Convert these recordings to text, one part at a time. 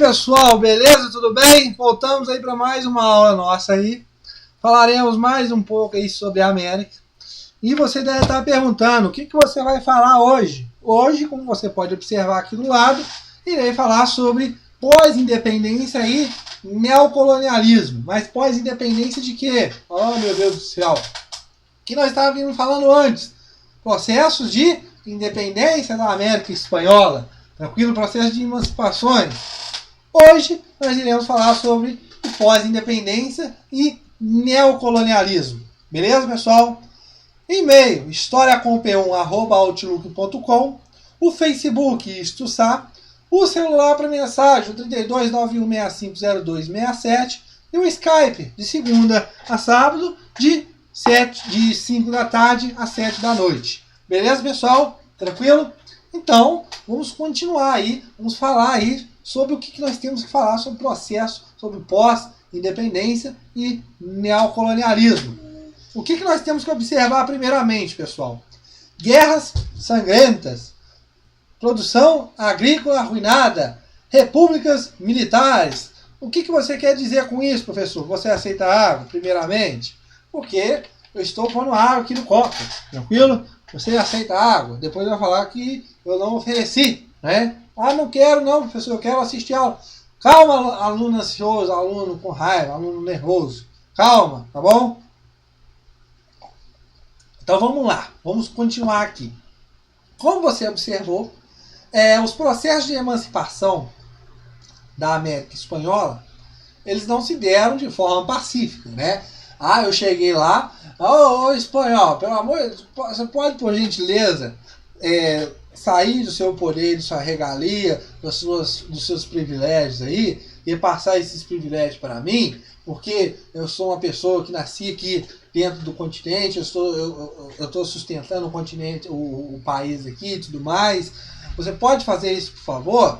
pessoal, beleza? Tudo bem? Voltamos aí para mais uma aula nossa aí. Falaremos mais um pouco aí sobre a América. E você deve estar perguntando, o que você vai falar hoje? Hoje, como você pode observar aqui do lado, irei falar sobre pós-independência e neocolonialismo. Mas pós-independência de quê? Oh, meu Deus do céu! O que nós estávamos falando antes? Processos de independência da América Espanhola. Tranquilo? Processo de emancipações. Hoje nós iremos falar sobre pós-independência e neocolonialismo. Beleza, pessoal? E-mail, historiacomp1@outlook.com, o Facebook, Istuçá, o celular para mensagem, o 3291650267 e o Skype, de segunda a sábado, de 5 da tarde às 7 da noite. Beleza, pessoal? Tranquilo? Então, vamos continuar aí, vamos falar aí sobre o que nós temos que falar sobre o processo, sobre pós-independência e neocolonialismo. O que nós temos que observar primeiramente, pessoal? Guerras sangrentas, produção agrícola arruinada, repúblicas militares. O que você quer dizer com isso, professor? Você aceita água, primeiramente? Porque eu estou pondo água aqui no copo, tranquilo? Você aceita água? Depois eu vou falar que eu não ofereci, né? Ah, não quero não, professor, eu quero assistir aula. Calma, aluno ansioso, aluno com raiva, aluno nervoso. Calma, tá bom? Então vamos lá, vamos continuar aqui. Como você observou, os processos de emancipação da América Espanhola, eles não se deram de forma pacífica, né? Ah, eu cheguei lá, ô espanhol, pelo amor de Deus, você pode, por gentileza, sair do seu poder, de sua regalia, dos seus privilégios aí, e passar esses privilégios para mim, porque eu sou uma pessoa que nasci aqui dentro do continente, eu estou sustentando o continente, o país aqui e tudo mais. Você pode fazer isso, por favor?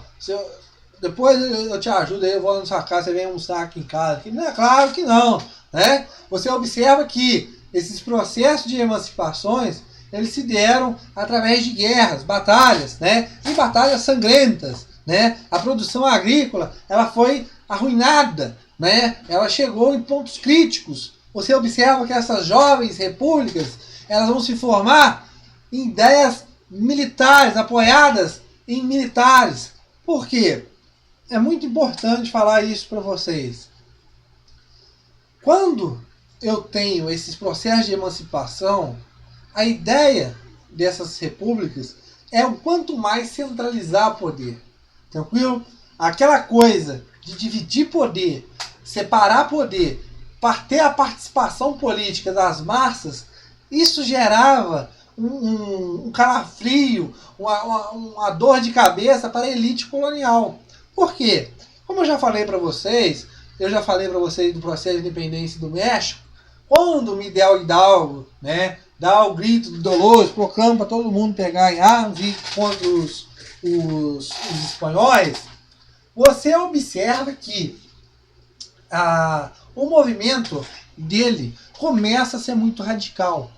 Depois eu te ajudo aí, eu vou na sua casa, você vem almoçar aqui em casa. Não é claro que não, né? Você observa que esses processos de emancipações, eles se deram através de guerras, batalhas, né? E batalhas sangrentas, né? A produção agrícola, ela foi arruinada, né? Ela chegou em pontos críticos. Você observa que essas jovens repúblicas, elas vão se formar em ideias militares, apoiadas em militares. Por quê? É muito importante falar isso para vocês. Quando eu tenho esses processos de emancipação, a ideia dessas repúblicas é o quanto mais centralizar poder. Tranquilo? Aquela coisa de dividir poder, separar poder, ter a participação política das massas, isso gerava um calafrio, uma dor de cabeça para a elite colonial. Por quê? Como eu já falei para vocês, do processo de independência do México, quando Miguel Hidalgo, né, dá o grito do Dolores, proclama para todo mundo pegar em armas e contra os espanhóis, você observa que o movimento dele começa a ser muito radical.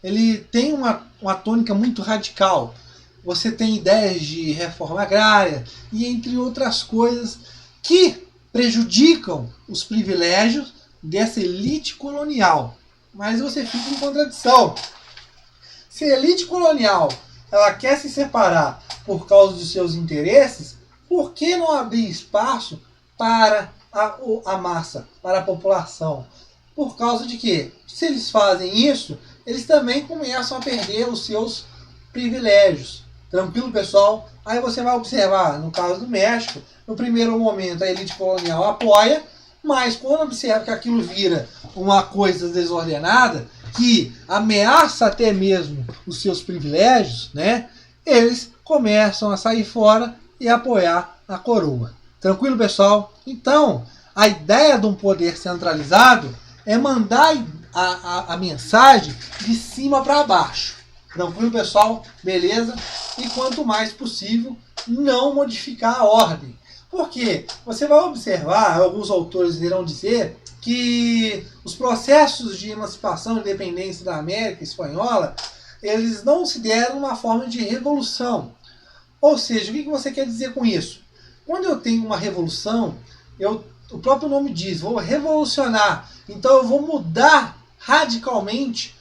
Ele tem uma tônica muito radical. Você tem ideias de reforma agrária e entre outras coisas que prejudicam os privilégios dessa elite colonial. Mas você fica em contradição. Se a elite colonial ela quer se separar por causa dos seus interesses, por que não abrir espaço para a massa, para a população? Por causa de que, se eles fazem isso, eles também começam a perder os seus privilégios. Tranquilo, pessoal? Aí você vai observar, no caso do México, no primeiro momento a elite colonial apoia, mas quando observa que aquilo vira uma coisa desordenada, que ameaça até mesmo os seus privilégios, né, eles começam a sair fora e apoiar a coroa. Tranquilo, pessoal? Então, a ideia de um poder centralizado é mandar a mensagem de cima para baixo. Tranquilo, pessoal? Beleza? E quanto mais possível, não modificar a ordem. Por quê? Você vai observar, alguns autores irão dizer, que os processos de emancipação e independência da América Espanhola, eles não se deram uma forma de revolução. Ou seja, o que você quer dizer com isso? Quando eu tenho uma revolução, o próprio nome diz, vou revolucionar. Então eu vou mudar radicalmente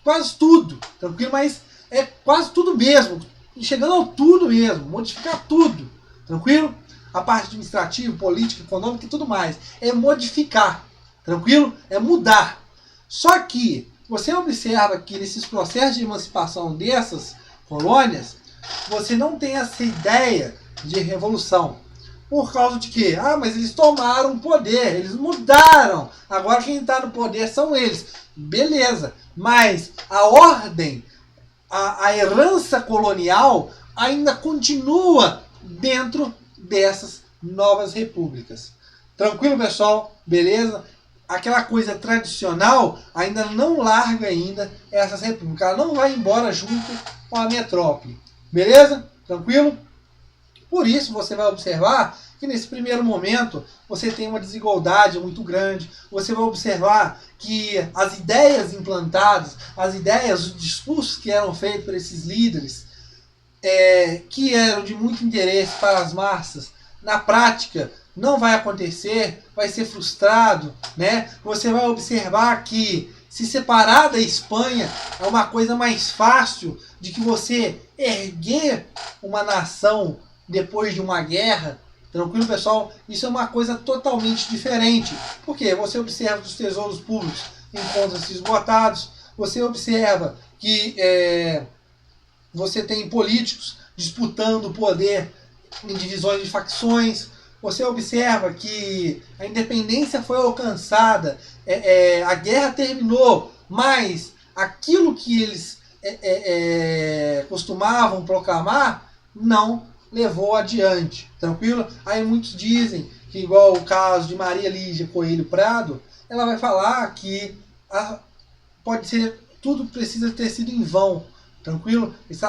quase tudo, tranquilo? Mas é quase tudo mesmo, chegando ao tudo mesmo, modificar tudo, tranquilo? A parte administrativa, política, econômica e tudo mais. É modificar, tranquilo? É mudar. Só que você observa que nesses processos de emancipação dessas colônias, você não tem essa ideia de revolução. Por causa de quê? Ah, mas eles tomaram poder, eles mudaram. Agora quem está no poder são eles. Beleza, mas a ordem, a herança colonial ainda continua dentro dessas novas repúblicas. Tranquilo, pessoal? Beleza? Aquela coisa tradicional ainda não larga ainda essas repúblicas. Ela não vai embora junto com a metrópole. Beleza? Tranquilo? Por isso você vai observar que nesse primeiro momento você tem uma desigualdade muito grande. Você vai observar que as ideias implantadas, as ideias, os discursos que eram feitos por esses líderes, que eram de muito interesse para as massas, na prática não vai acontecer, vai ser frustrado, né? Você vai observar que se separar da Espanha é uma coisa mais fácil de que você erguer uma nação depois de uma guerra. Tranquilo, pessoal? Isso é uma coisa totalmente diferente. Porque você observa que os tesouros públicos encontram-se esgotados, você observa que você tem políticos disputando o poder em divisões de facções, você observa que a independência foi alcançada, a guerra terminou, mas aquilo que eles costumavam proclamar não levou adiante, tranquilo? Aí muitos dizem que, igual o caso de Maria Lígia Coelho Prado, ela vai falar que pode ser, tudo precisa ter sido em vão, tranquilo? Esse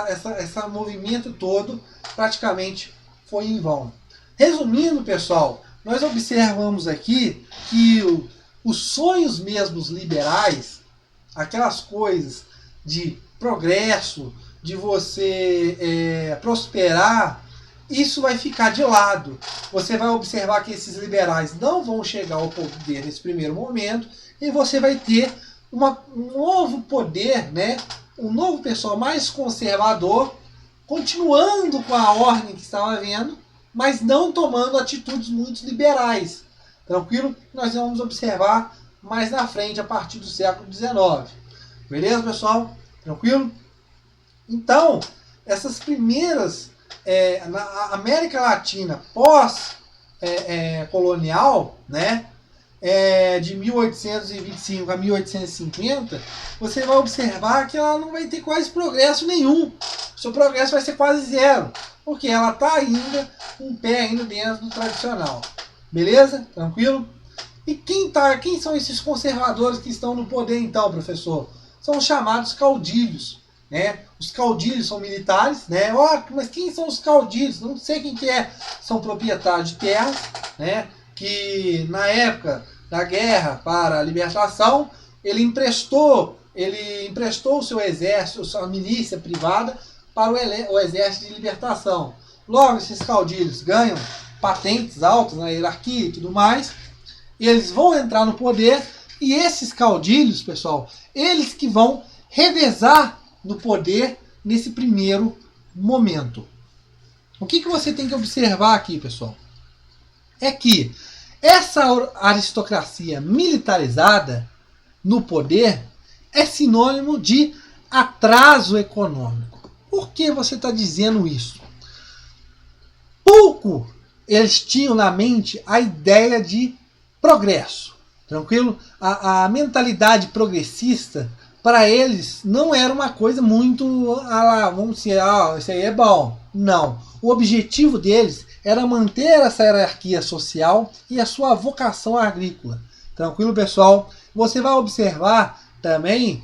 movimento todo praticamente foi em vão. Resumindo, pessoal, nós observamos aqui que os sonhos mesmos liberais, aquelas coisas de progresso, de você prosperar, isso vai ficar de lado. Você vai observar que esses liberais não vão chegar ao poder nesse primeiro momento e você vai ter um novo poder, né? Um novo pessoal mais conservador, continuando com a ordem que estava havendo, mas não tomando atitudes muito liberais. Tranquilo? Nós vamos observar mais na frente, a partir do século XIX. Beleza, pessoal? Tranquilo? Então, essas primeiras, na América Latina pós-colonial, né, de 1825 a 1850, você vai observar que ela não vai ter quase progresso nenhum. O seu progresso vai ser quase zero, porque ela está ainda com um pé ainda dentro do tradicional. Beleza? Tranquilo? E quem são esses conservadores que estão no poder então, professor? São os chamados caudilhos. Né? Os caudilhos são militares, né? Mas quem são os caudilhos? Não sei quem que é. São proprietários de terras, né? Que na época da guerra para a libertação, ele emprestou o seu exército, sua milícia privada para o exército de libertação. Logo, esses caudilhos ganham patentes altas na hierarquia e tudo mais, e eles vão entrar no poder, e esses caudilhos, pessoal, eles que vão revezar no poder nesse primeiro momento. O que você tem que observar aqui, pessoal? É que essa aristocracia militarizada no poder é sinônimo de atraso econômico. Por que você está dizendo isso? Pouco eles tinham na mente a ideia de progresso. Tranquilo? A mentalidade progressista, para eles, não era uma coisa muito, vamos dizer, isso aí é bom. Não. O objetivo deles era manter essa hierarquia social e a sua vocação agrícola. Tranquilo, pessoal? Você vai observar também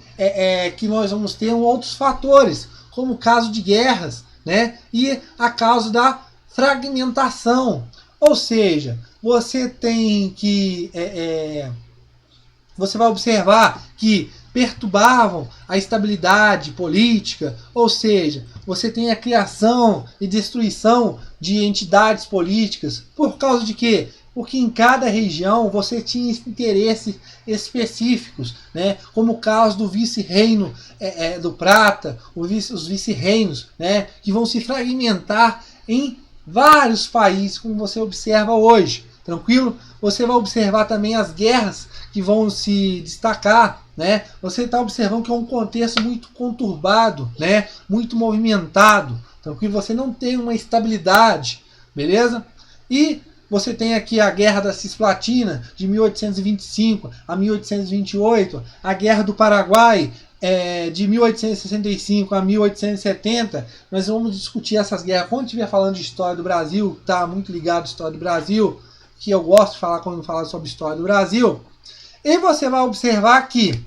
que nós vamos ter outros fatores, como o caso de guerras, né? E a causa da fragmentação. Ou seja, você tem que... você vai observar que perturbavam a estabilidade política, ou seja, você tem a criação e destruição de entidades políticas. Por causa de quê? Porque em cada região você tinha interesses específicos, né? Como o caso do vice-reino do Prata, os vice-reinos, né? Que vão se fragmentar em vários países, como você observa hoje. Tranquilo? Você vai observar também as guerras que vão se destacar, né? Você está observando que é um contexto muito conturbado, né? Muito movimentado. Tranquilo? Você não tem uma estabilidade, beleza? E você tem aqui a Guerra da Cisplatina, de 1825 a 1828, a Guerra do Paraguai, de 1865 a 1870. Nós vamos discutir essas guerras quando estiver falando de história do Brasil, está muito ligado à história do Brasil, que eu gosto de falar quando falar sobre história do Brasil. E você vai observar que,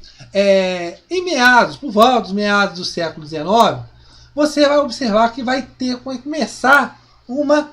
por volta dos meados do século XIX, você vai observar que vai começar uma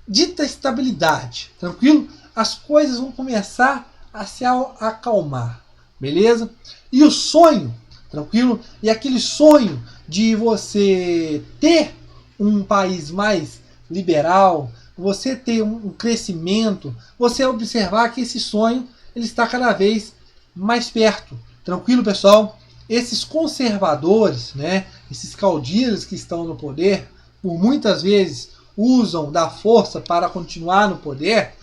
dita estabilidade, tranquilo? As coisas vão começar a se acalmar, beleza? E o sonho, tranquilo? E aquele sonho de você ter um país mais liberal, você ter um crescimento, você observar que esse sonho ele está cada vez mais perto, tranquilo, pessoal? Esses conservadores, né? Esses caudilhos que estão no poder, por muitas vezes usam da força para continuar no poder.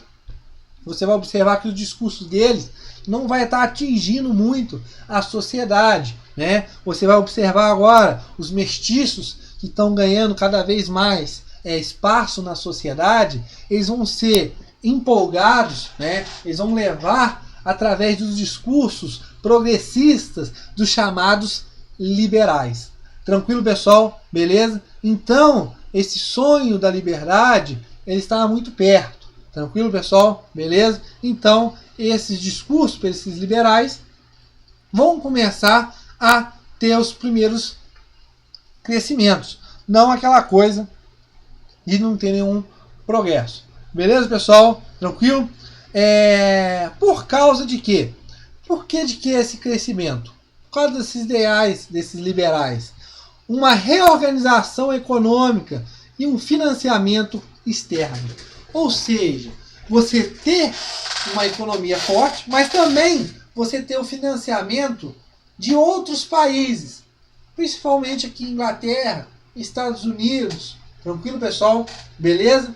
Você vai observar que os discursos deles não vai estar atingindo muito a sociedade, né? Você vai observar agora os mestiços que estão ganhando cada vez mais espaço na sociedade. Eles vão ser empolgados, né? Eles vão levar através dos discursos progressistas dos chamados liberais. Tranquilo, pessoal? Beleza? Então, esse sonho da liberdade, ele está muito perto. Tranquilo, pessoal? Beleza? Então, esses discursos, esses liberais, vão começar a ter os primeiros crescimentos. Não aquela coisa de não ter nenhum progresso. Beleza, pessoal? Tranquilo? Por causa de quê? Por que de que esse crescimento? Por causa desses ideais, desses liberais. Uma reorganização econômica e um financiamento externo. Ou seja, você ter uma economia forte, mas também você ter o financiamento de outros países, principalmente aqui Inglaterra, Estados Unidos. Tranquilo, pessoal? Beleza?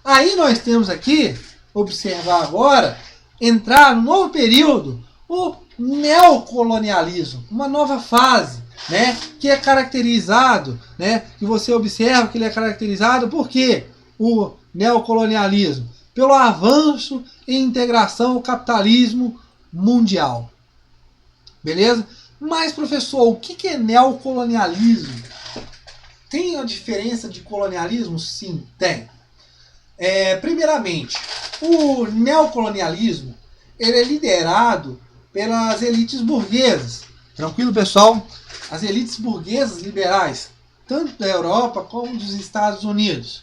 Aí nós temos aqui, observar agora, entrar no novo período, o neocolonialismo, uma nova fase, né, que é caracterizado, né, que você observa que ele é caracterizado por quê? O neocolonialismo pelo avanço e integração ao capitalismo mundial. Beleza? Mas, professor, o que é neocolonialismo? Tem a diferença de colonialismo? Sim, tem. Primeiramente, o neocolonialismo ele é liderado pelas elites burguesas. Tranquilo, pessoal? As elites burguesas liberais, tanto da Europa como dos Estados Unidos.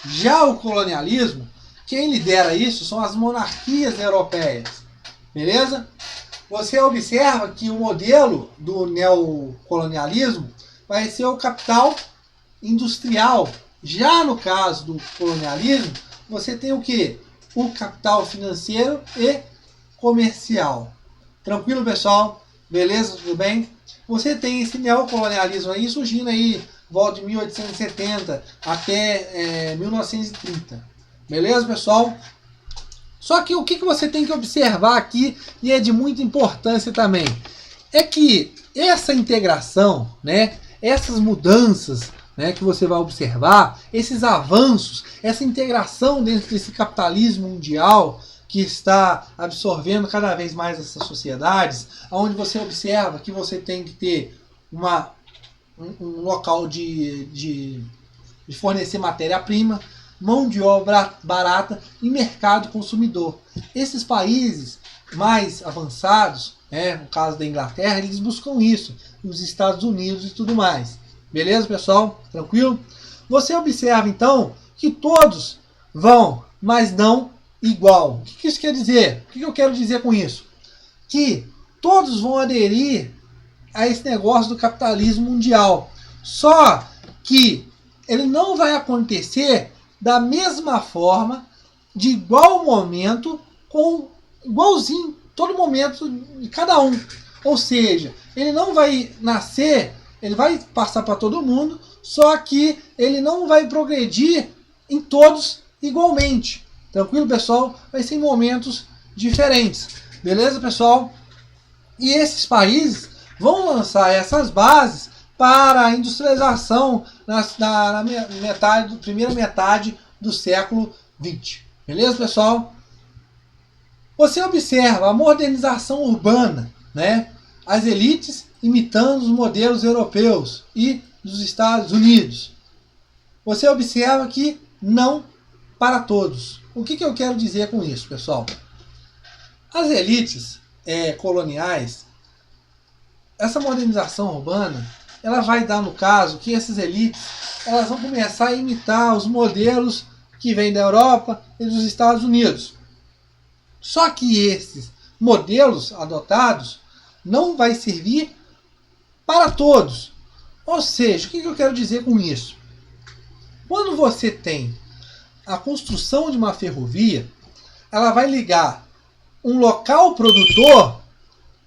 Já o colonialismo, quem lidera isso são as monarquias europeias. Beleza? Você observa que o modelo do neocolonialismo vai ser o capital industrial. Já no caso do colonialismo, você tem o quê? O capital financeiro e comercial. Tranquilo, pessoal? Beleza? Tudo bem? Você tem esse neocolonialismo aí surgindo aí, volta de 1870 até 1930. Beleza, pessoal? Só que o que você tem que observar aqui, e é de muita importância também, é que essa integração, né, essas mudanças, né, que você vai observar, esses avanços, essa integração dentro desse capitalismo mundial que está absorvendo cada vez mais essas sociedades, onde você observa que você tem que ter um local de fornecer matéria-prima, mão de obra barata e mercado consumidor. Esses países mais avançados, no caso da Inglaterra, eles buscam isso, os Estados Unidos e tudo mais. Beleza, pessoal? Tranquilo? Você observa, então, que todos vão, mas não igual. O que isso quer dizer? O que eu quero dizer com isso? Que todos vão aderir a esse negócio do capitalismo mundial. Só que ele não vai acontecer da mesma forma, de igual momento, com igualzinho, todo momento de cada um. Ou seja, ele não vai nascer, ele vai passar para todo mundo, só que ele não vai progredir em todos igualmente. Tranquilo, pessoal? Vai ser em momentos diferentes. Beleza, pessoal? E esses países vão lançar essas bases para a industrialização na primeira metade do século XX. Beleza, pessoal? Você observa a modernização urbana, né? As elites imitando os modelos europeus e dos Estados Unidos. Você observa que não para todos. O que eu quero dizer com isso, pessoal? As elites coloniais, essa modernização urbana, ela vai dar no caso que essas elites elas vão começar a imitar os modelos que vêm da Europa e dos Estados Unidos. Só que esses modelos adotados não vai servir para todos. Ou seja, o que eu quero dizer com isso? Quando você tem a construção de uma ferrovia, ela vai ligar um local produtor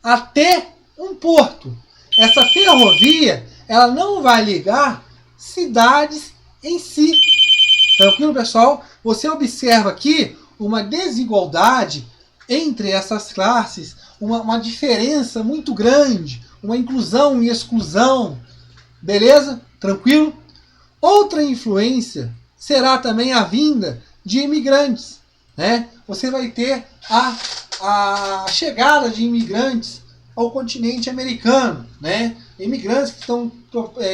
até um porto. Essa ferrovia, ela não vai ligar cidades em si. Tranquilo, pessoal? Você observa aqui uma desigualdade entre essas classes, uma diferença muito grande, uma inclusão e exclusão. Beleza? Tranquilo? Outra influência será também a vinda de imigrantes, né? Você vai ter a chegada de imigrantes ao continente americano, né? Imigrantes que estão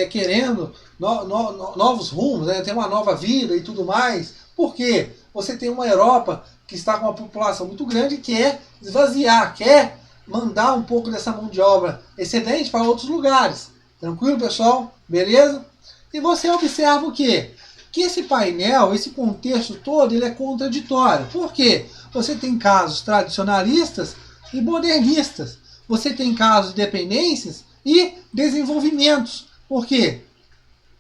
querendo novos rumos, né? Ter uma nova vida e tudo mais. Por quê? Você tem uma Europa que está com uma população muito grande e quer esvaziar, quer mandar um pouco dessa mão de obra excedente para outros lugares. Tranquilo, pessoal? Beleza? E você observa o quê? Que esse painel, esse contexto todo, ele é contraditório. Por quê? Você tem casos tradicionalistas e modernistas. Você tem casos de dependências e desenvolvimentos. Por quê?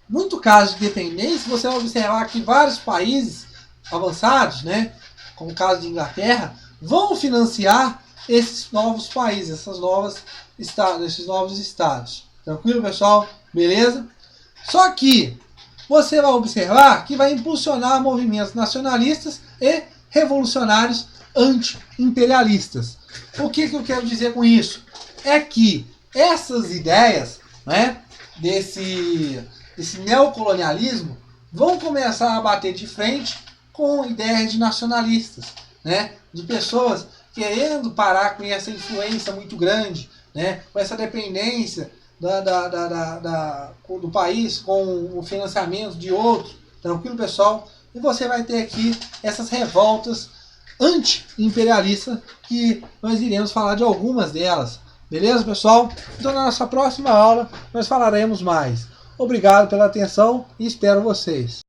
Muito caso de dependência, você vai observar que vários países avançados, né, como o caso de Inglaterra, vão financiar esses novos países, esses novos estados. Tranquilo, pessoal? Beleza? Só que você vai observar que vai impulsionar movimentos nacionalistas e revolucionários anti-imperialistas. O que eu quero dizer com isso? É que essas ideias, né, desse neocolonialismo vão começar a bater de frente com ideias de nacionalistas, né, de pessoas querendo parar com essa influência muito grande, né, com essa dependência do país com o financiamento de outro. Tranquilo, pessoal? E você vai ter aqui essas revoltas anti-imperialistas que nós iremos falar de algumas delas. Beleza, pessoal? Então na nossa próxima aula nós falaremos mais. Obrigado pela atenção e espero vocês.